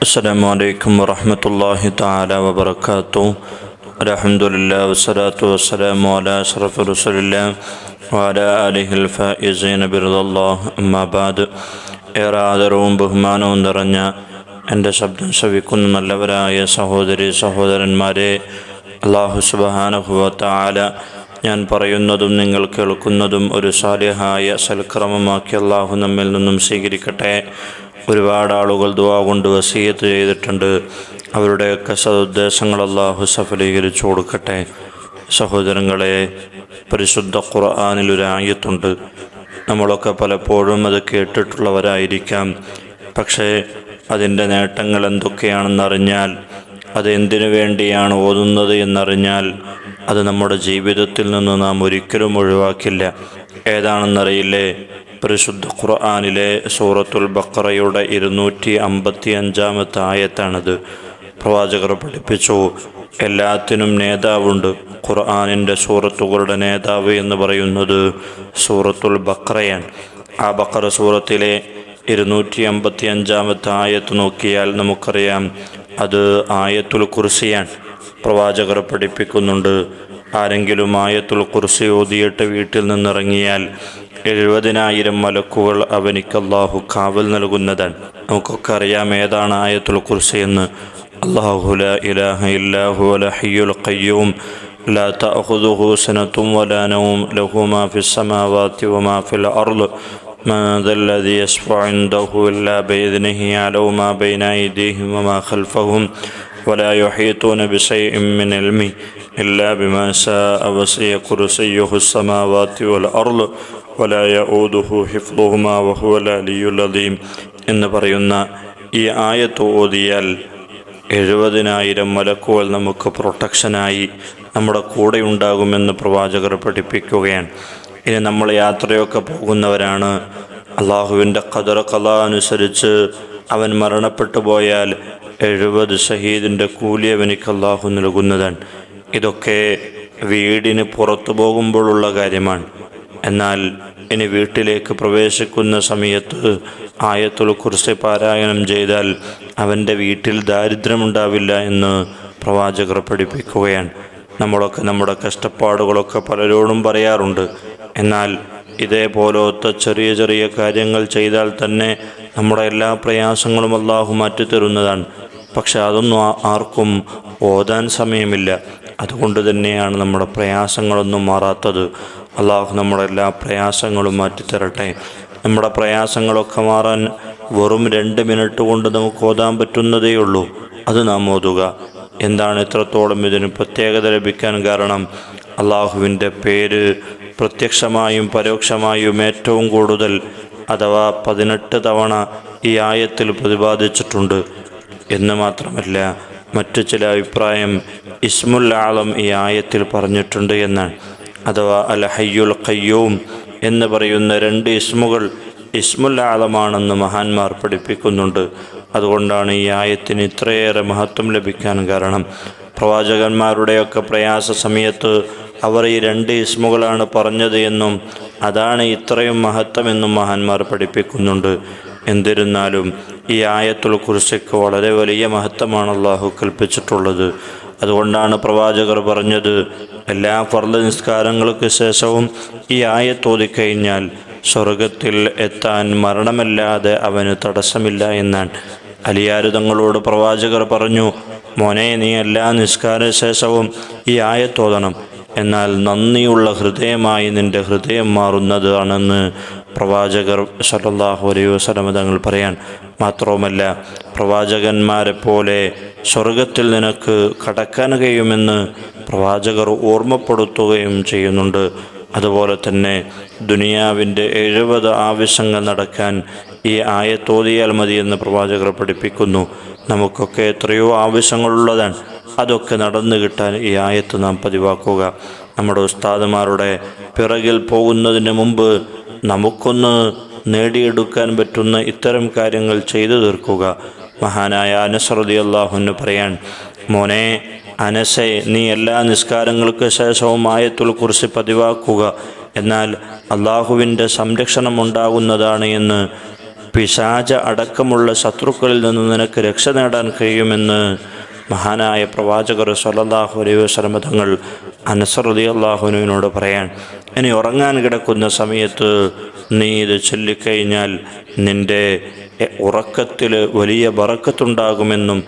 അസ്സലാമു അലൈക്കും വറഹ്മത്തുള്ളാഹി തആല വബറകാതുഹു. അൽഹംദുലില്ലാഹി വസ്സലാത്തു വസ്സലാമു അലാ അഷ്റഫി റസൂലില്ലാഹി വഅലാ ആലിഹിൽ ഫായിസീന ബിറിദല്ലാഹി. അമ്മാ ബഅദ്. ഏറെ ആദരവും ബഹുമാനവും നിറഞ്ഞ എൻ്റെ ശബ്ദം ശ്രവിക്കുന്ന നല്ലവരായ സഹോദരി സഹോദരന്മാരെ, അല്ലാഹു സുബ്ഹാനഹു വ തആല ഞാൻ പറയുന്നതും നിങ്ങൾ കേൾക്കുന്നതും ഒരു സാലിഹായ സൽക്രമമാക്കി അല്ലാഹു നമ്മിൽ നിന്നും സ്വീകരിക്കട്ടെ. ഒരുപാട് ആളുകൾ ദുആ കൊണ്ട് വസിയത്ത് ചെയ്തിട്ടുണ്ട്. അവരുടെയൊക്കെ സദുദ്ദേശങ്ങൾ അല്ലാഹു സഫലീകരിച്ചു കൊടുക്കട്ടെ. സഹോദരങ്ങളെ, പരിശുദ്ധ ഖുർആനിൽ ഒരു ആയത്തുണ്ട്. നമ്മളൊക്കെ പലപ്പോഴും അത് കേട്ടിട്ടുള്ളവരായിരിക്കാം. പക്ഷേ അതിൻ്റെ നേട്ടങ്ങൾ എന്തൊക്കെയാണെന്നറിഞ്ഞാൽ, അത് എന്തിനു വേണ്ടിയാണ് ഓതുന്നത് എന്നറിഞ്ഞാൽ, അത് നമ്മുടെ ജീവിതത്തിൽ നിന്ന് നാം ഒരിക്കലും ഒഴിവാക്കില്ല. ഏതാണെന്നറിയില്ലേ? പരിശുദ്ധ ഖുർആനിലെ സൂറത്തുൽ ബഖറയുടെ 255 ആയത്താണത്. പ്രവാചകർ പഠിപ്പിച്ചു, എല്ലാത്തിനും നേതാവുണ്ട്. ഖുർആനിൻ്റെ സൂറത്തുകളുടെ നേതാവ് എന്ന് പറയുന്നത് സൂറത്തുൽ ബഖറയാണ്. ആ ബഖറ സൂറത്തിലെ 255 ആയത്ത് നോക്കിയാൽ നമുക്കറിയാം, അത് ആയത്തുൽ കുർസിയാണ്. പ്രവാചകർ പഠിപ്പിക്കുന്നുണ്ട്, ആരെങ്കിലും ആയത്തുൽ കുർസി ഓതിയിട്ട് വീട്ടിൽ നിന്നിറങ്ങിയാൽ 70,000 മലക്കുകൾ അവനിക്ക് അല്ലാഹു കാവൽ നൽകുന്നതാണ്. നമുക്കൊക്കെ അറിയാം ഏതാണ് ആയത്തുൽ കുർസി എന്ന്. അല്ലാഹു ലാ ഇലാഹ ഇല്ലാ ഹുവൽ ഹയ്യുൽ ഖയ്യൂം ലാ തഅഖുദുഹു സനത്തും വലാ നൗം ലഹു മാ ഫിസ് സമാവാതി വമാ ഫിൽ അർള് മൻ ദല്ലദീ യശ്ഫഉ ഇൻദഹു ഇല്ലാ ബിഇദ്നിഹി യഅലമു മാ ബൈന അയ്ദീഹിം വമാ ഖൽഫഹും വലാ യുഹീതൂന ബിശൈഇൻ മിൻ ഇൽമിഹി ഇല്ലാ ബിമാ ശാഅ വസിഅ കുർസിയ്യുഹു സമാവാതി വൽ അർള് വലാ യഊദുഹു ഹിഫ്ളുഹുമാ വഹുവൽ അലിയ്യുൽ അദീം എന്ന് പറയുന്ന ഈ ആയത്ത് ഓതിയാൽ 70,000 മലക്കുകൾ നമുക്ക് പ്രൊട്ടക്ഷനായി നമ്മുടെ കൂടെ ഉണ്ടാകുമെന്ന് പ്രവാചകർ പഠിപ്പിക്കുകയാണ്. ഇനി നമ്മൾ യാത്രയൊക്കെ പോകുന്നവരാണ്. അള്ളാഹുവിൻ്റെ ഖദർ ഖളാ അനുസരിച്ച് അവൻ മരണപ്പെട്ടു പോയാൽ 70 ഷഹീദിൻ്റെ കൂലി അവനിക്ക് അള്ളാഹു നൽകുന്നതാണ്. ഇതൊക്കെ വീടിന് പുറത്തു പോകുമ്പോഴുള്ള കാര്യമാണ്. എന്നാൽ ഇനി വീട്ടിലേക്ക് പ്രവേശിക്കുന്ന സമയത്ത് ആയത്തുൽ കുർസി പാരായണം ചെയ്താൽ അവൻ്റെ വീട്ടിൽ ദാരിദ്ര്യമുണ്ടാവില്ല എന്ന് പ്രവാചകർ പഠിപ്പിക്കുകയാണ്. നമ്മളൊക്കെ നമ്മുടെ കഷ്ടപ്പാടുകളൊക്കെ പലരോടും പറയാറുണ്ട്. എന്നാൽ ഇതേപോലത്തെ ചെറിയ ചെറിയ കാര്യങ്ങൾ ചെയ്താൽ തന്നെ നമ്മുടെ എല്ലാ പ്രയാസങ്ങളും അല്ലാഹു മാറ്റിത്തരുന്നതാണ്. പക്ഷെ അതൊന്നും ആർക്കും ഓതാൻ സമയമില്ല. അതുകൊണ്ട് തന്നെയാണ് നമ്മുടെ പ്രയാസങ്ങളൊന്നും മാറാത്തത്. അല്ലാഹു നമ്മുടെ എല്ലാ പ്രയാസങ്ങളും മാറ്റിത്തരട്ടെ. നമ്മുടെ പ്രയാസങ്ങളൊക്കെ മാറാൻ വെറും 2 മിനിറ്റ് കൊണ്ട് നമുക്ക് ഓതാൻ പറ്റുന്നതേ ഉള്ളൂ. അത് നാം ഓതുക. എന്താണ് ഇത്രത്തോളം ഇതിന് പ്രത്യേകത ലഭിക്കാൻ കാരണം? അള്ളാഹുവിൻ്റെ പേര് പ്രത്യക്ഷമായും പരോക്ഷമായും ഏറ്റവും കൂടുതൽ, അഥവാ 18 തവണ ഈ ആയത്തിൽ പ്രതിപാദിച്ചിട്ടുണ്ട് എന്ന് മാത്രമല്ല, മറ്റു ചില അഭിപ്രായം ഇസ്മുൽ ആളം ഈ ആയത്തിൽ പറഞ്ഞിട്ടുണ്ട് എന്നാണ്. അഥവാ അൽ ഹയ്യുൽ ഖയ്യൂം എന്ന് പറയുന്ന 2 ഇസ്മുകൾ ഇസ്മുൽ ആളമാണെന്ന് മഹാന്മാർ പഠിപ്പിക്കുന്നുണ്ട്. അതുകൊണ്ടാണ് ഈ ആയത്തിന് ഇത്രയേറെ മഹത്വം ലഭിക്കാൻ കാരണം. പ്രവാചകന്മാരുടെയൊക്കെ പ്രയാസ സമയത്ത് അവർ ഈ 2 ഇസ്മുകളാണ് പറഞ്ഞത് എന്നും അതാണ് ഇത്രയും മഹത്വമെന്നും മഹാന്മാർ പഠിപ്പിക്കുന്നുണ്ട്. എന്നിരുന്നാലും ഈ ആയത്തുൽ കുർസിക്ക് വളരെ വലിയ മഹത്വമാണ് അല്ലാഹു കൽപ്പിച്ചിട്ടുള്ളത്. അതുകൊണ്ടാണ് പ്രവാചകർ പറഞ്ഞത്, എല്ലാ ഫർള് നിസ്കാരങ്ങൾക്ക് ശേഷവും ഈ ആയത്ത് ഓതിക്കഴിഞ്ഞാൽ സ്വർഗത്തിൽ എത്താൻ മരണമല്ലാതെ അവന് തടസ്സമില്ല എന്നാണ്. അലിയാർ തങ്ങളോട് പ്രവാചകർ പറഞ്ഞു, മോനെ, നീ എല്ലാ നിസ്കാര ശേഷവും ഈ ആയത്ത് ഓതണം, എന്നാൽ നന്ദിയുള്ള ഹൃദയമായി നിൻ്റെ ഹൃദയം മാറുന്നതാണെന്ന് പ്രവാചകർ സല്ലല്ലാഹു അലൈഹി വസല്ലം തങ്ങൾ പറയാൻ. മാത്രവുമല്ല, പ്രവാചകന്മാരെ പോലെ സ്വർഗത്തിൽ നിനക്ക് കടക്കാൻ കഴിയുമെന്ന് പ്രവാചകർ ഓർമ്മപ്പെടുത്തുകയും ചെയ്യുന്നുണ്ട്. അതുപോലെ തന്നെ ദുനിയാവിൻ്റെ 70 ആവശ്യങ്ങൾ നടക്കാൻ ഈ ആയത്ത് ഓതിയാൽ മതിയെന്ന് പ്രവാചകർ പഠിപ്പിക്കുന്നു. നമുക്കൊക്കെ എത്രയോ ആവശ്യങ്ങളുള്ളതാണ്. അതൊക്കെ നടന്നു കിട്ടാൻ ഈ ആയത്ത് നാം പതിവാക്കുക. നമ്മുടെ ഉസ്താദുമാരുടെ പിറകിൽ പോകുന്നതിന് മുമ്പ് നമുക്കൊന്ന് നേടിയെടുക്കാൻ പറ്റുന്ന ഇത്തരം കാര്യങ്ങൾ ചെയ്തു തീർക്കുക. മഹാനായ അനസ് റളിയല്ലാഹു അൻഹു പറയാൻ, മോനെ അനസേ, നീ എല്ലാ നിസ്കാരങ്ങൾക്ക് ശേഷവും ആയത്തുൽ കുർസി പതിവാക്കുക, എന്നാൽ അള്ളാഹുവിൻ്റെ സംരക്ഷണം ഉണ്ടാകുന്നതാണ് എന്ന് പിശാച അടക്കമുള്ള ശത്രുക്കളിൽ നിന്ന് നിനക്ക് രക്ഷ നേടാൻ കഴിയുമെന്ന് മഹാനായ പ്രവാചകർ സ്വല്ലല്ലാഹു അലൈഹി വസല്ലം തങ്ങൾ അനസ് റളിയല്ലാഹു അൻഹുവിനോട് പറയാൻ. ഇനി ഉറങ്ങാൻ കിടക്കുന്ന സമയത്ത് നീ ഇത് ചൊല്ലിക്കഴിഞ്ഞാൽ നിൻ്റെ ഉറക്കത്തിൽ വലിയ ബറക്കത്തുണ്ടാകുമെന്നും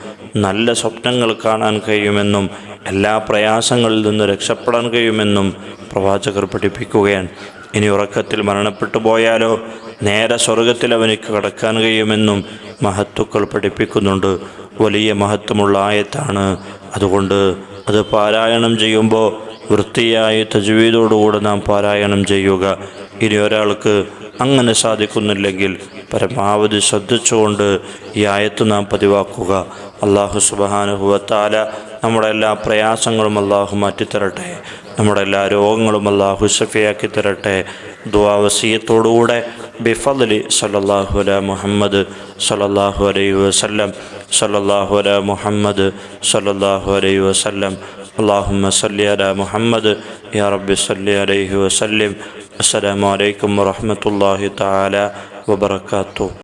നല്ല സ്വപ്നങ്ങൾ കാണാൻ കഴിയുമെന്നും എല്ലാ പ്രയാസങ്ങളിൽ നിന്ന് രക്ഷപ്പെടാൻ കഴിയുമെന്നും പ്രവാചകർ പഠിപ്പിക്കുകയാണ്. ഇനി ഉറക്കത്തിൽ മരണപ്പെട്ടു പോയാലോ നേരെ സ്വർഗത്തിൽ അവനിക്ക് കടക്കാൻ കഴിയുമെന്നും മഹത്തുക്കൾ പഠിപ്പിക്കുന്നുണ്ട്. വലിയ മഹത്വമുള്ള ആയത്താണ്. അതുകൊണ്ട് അത് പാരായണം ചെയ്യുമ്പോൾ വൃത്തിയായി തജ്വീദോടുകൂടെ നാം പാരായണം ചെയ്യുക. ഇനി ഒരാൾക്ക് അങ്ങനെ സാധിക്കുന്നില്ലെങ്കിൽ പരമാവധി ശ്രദ്ധിച്ചുകൊണ്ട് ഈ ആയത്ത് നാം പതിവാക്കുക. അല്ലാഹു സുബ്ഹാനഹു വ തആല നമ്മുടെ എല്ലാ പ്രയാസങ്ങളും അല്ലാഹു മാറ്റിത്തരട്ടെ. നമ്മുടെ എല്ലാ രോഗങ്ങളും അല്ലാഹു ശഫിയാക്കി തരട്ടെ. ദുആ വസിയത്തോടുകൂടെ ബിഫദ്ലി സല്ലല്ലാഹു അലാ മുഹമ്മദ് സല്ലല്ലാഹു അലൈഹി വസല്ലം സല്ലല്ലാഹു അലാ മുഹമ്മദ് സല്ലല്ലാഹു അലൈഹി വസല്ലം അല്ലാഹുമ്മ സല്ലി അലാ മുഹമ്മദ് യാ റബ്ബി സല്ലി അലൈഹി വസല്ലം. അസ്സലാമു അലൈക്കും വറഹ്മത്തുള്ളാഹി തആല വബറകാതുഹു.